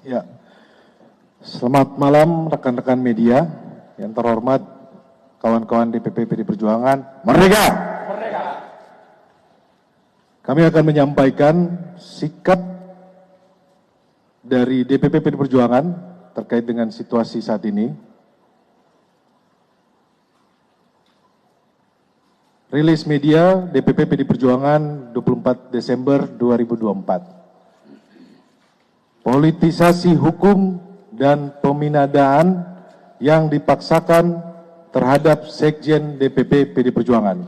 Ya, selamat malam rekan-rekan media yang terhormat, kawan-kawan DPP PD Perjuangan. Merdeka! Merdeka! Kami akan menyampaikan sikap dari DPP PD Perjuangan terkait dengan situasi saat ini. Rilis media DPP PD Perjuangan 24 Desember 2024. Politisasi hukum dan peminadaan yang dipaksakan terhadap Sekjen DPP PD Perjuangan.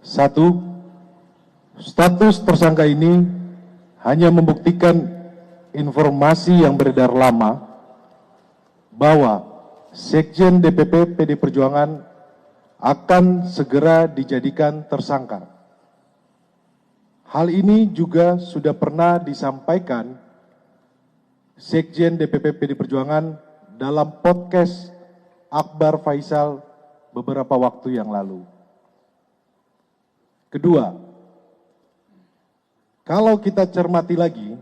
1. Status tersangka ini hanya membuktikan informasi yang beredar lama bahwa Sekjen DPP PD Perjuangan akan segera dijadikan tersangka. Hal ini juga sudah pernah disampaikan Sekjen DPP PD Perjuangan dalam podcast Akbar Faisal beberapa waktu yang lalu. Kedua, kalau kita cermati lagi,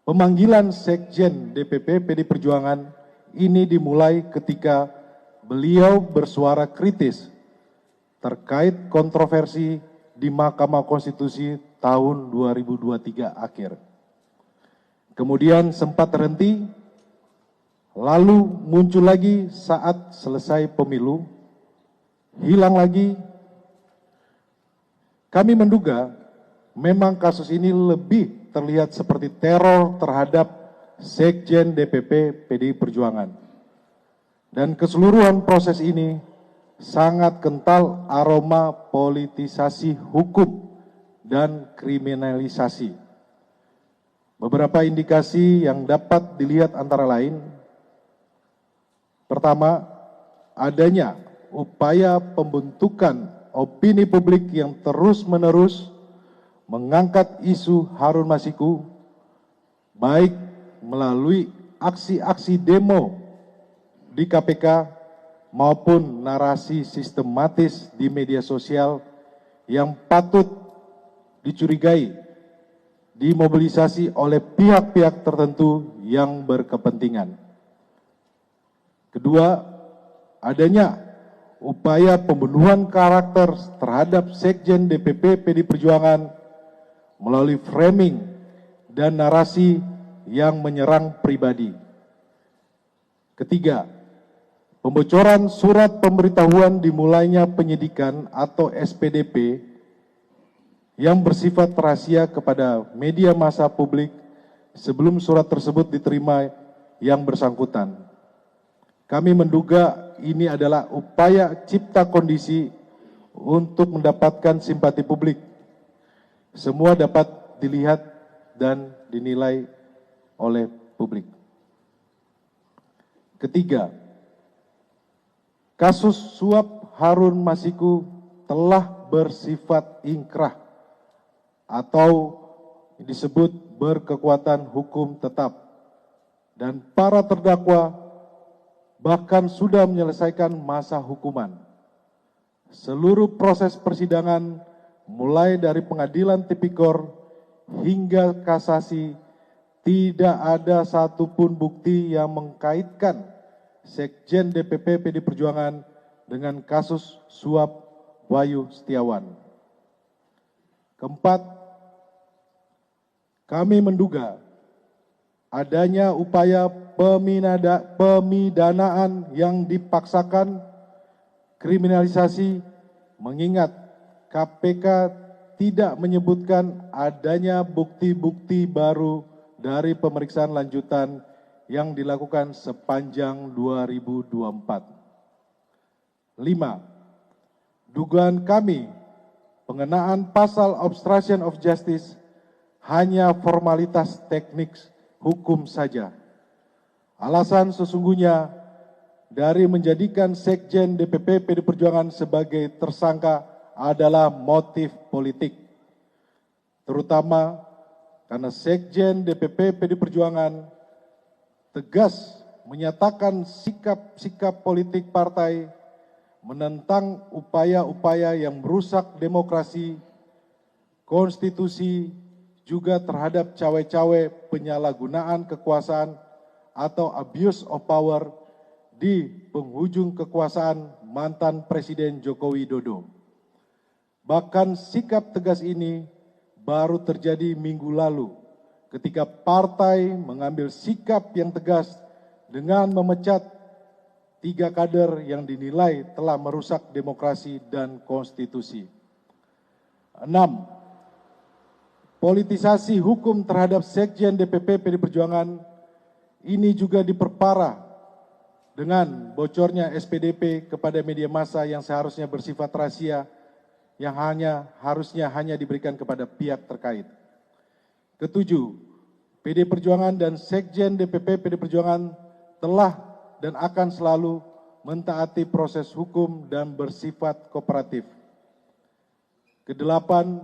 pemanggilan Sekjen DPP PD Perjuangan ini dimulai ketika beliau bersuara kritis terkait kontroversi di Mahkamah Konstitusi tahun 2023 akhir. Kemudian sempat terhenti, lalu muncul lagi saat selesai pemilu, hilang lagi. Kami menduga memang kasus ini lebih terlihat seperti teror terhadap Sekjen DPP PDI Perjuangan. Dan keseluruhan proses ini sangat kental aroma politisasi hukum dan kriminalisasi. Beberapa indikasi yang dapat dilihat antara lain: pertama, adanya upaya pembentukan opini publik yang terus-menerus mengangkat isu Harun Masiku, baik melalui aksi-aksi demo di KPK maupun narasi sistematis di media sosial yang patut dicurigai dimobilisasi oleh pihak-pihak tertentu yang berkepentingan. Kedua, adanya upaya pembunuhan karakter terhadap Sekjen DPP PD Perjuangan melalui framing dan narasi yang menyerang pribadi. Ketiga, pembocoran surat pemberitahuan dimulainya penyidikan atau SPDP yang bersifat rahasia kepada media massa publik sebelum surat tersebut diterima yang bersangkutan. Kami menduga ini adalah upaya cipta kondisi untuk mendapatkan simpati publik. Semua dapat dilihat dan dinilai oleh publik. Ketiga, kasus suap Harun Masiku telah bersifat ingkrah atau disebut berkekuatan hukum tetap, dan para terdakwa bahkan sudah menyelesaikan masa hukuman. Seluruh proses persidangan mulai dari pengadilan tipikor hingga kasasi tidak ada satupun bukti yang mengkaitkan Sekjen DPP PD Perjuangan dengan kasus suap Wahyu Setiawan. Keempat, kami menduga adanya upaya pemidanaan yang dipaksakan, kriminalisasi, mengingat KPK tidak menyebutkan adanya bukti-bukti baru dari pemeriksaan lanjutan yang dilakukan sepanjang 2024. 5. Dugaan kami pengenaan pasal obstruction of justice hanya formalitas teknik hukum saja. Alasan sesungguhnya dari menjadikan Sekjen DPP PD Perjuangan sebagai tersangka adalah motif politik, terutama karena Sekjen DPP PD Perjuangan tegas menyatakan sikap-sikap politik partai menentang upaya-upaya yang merusak demokrasi, konstitusi, juga terhadap cawe-cawe penyalahgunaan kekuasaan atau abuse of power di penghujung kekuasaan mantan Presiden Joko Widodo. Bahkan sikap tegas ini baru terjadi minggu lalu ketika partai mengambil sikap yang tegas dengan memecat 3 kader yang dinilai telah merusak demokrasi dan konstitusi. 6. Politisasi hukum terhadap Sekjen DPP PD Perjuangan ini juga diperparah dengan bocornya SPDP kepada media massa yang seharusnya bersifat rahasia, yang harusnya hanya diberikan kepada pihak terkait. Ketujuh, PD Perjuangan dan Sekjen DPP PD Perjuangan telah dan akan selalu mentaati proses hukum dan bersifat kooperatif. Kedelapan,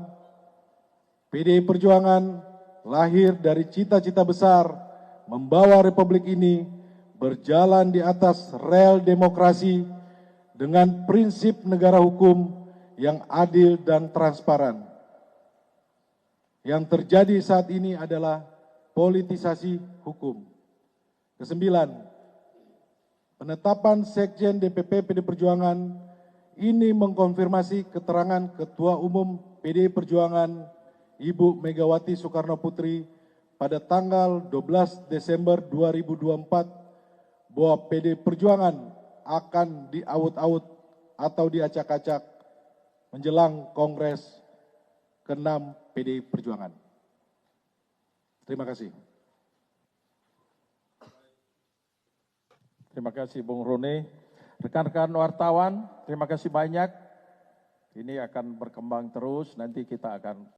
PDI Perjuangan lahir dari cita-cita besar membawa republik ini berjalan di atas rel demokrasi dengan prinsip negara hukum yang adil dan transparan. Yang terjadi saat ini adalah politisasi hukum. Kesembilan, penetapan Sekjen DPP PD Perjuangan ini mengkonfirmasi keterangan Ketua Umum PDI Perjuangan Ibu Megawati Soekarno Putri pada tanggal 12 Desember 2024 bahwa PD Perjuangan akan diaut-aut atau diacak-acak menjelang Kongres ke-6 PDI Perjuangan. Terima kasih. Terima kasih Bung Roni. Rekan-rekan wartawan, terima kasih banyak. Ini akan berkembang terus, nanti kita akan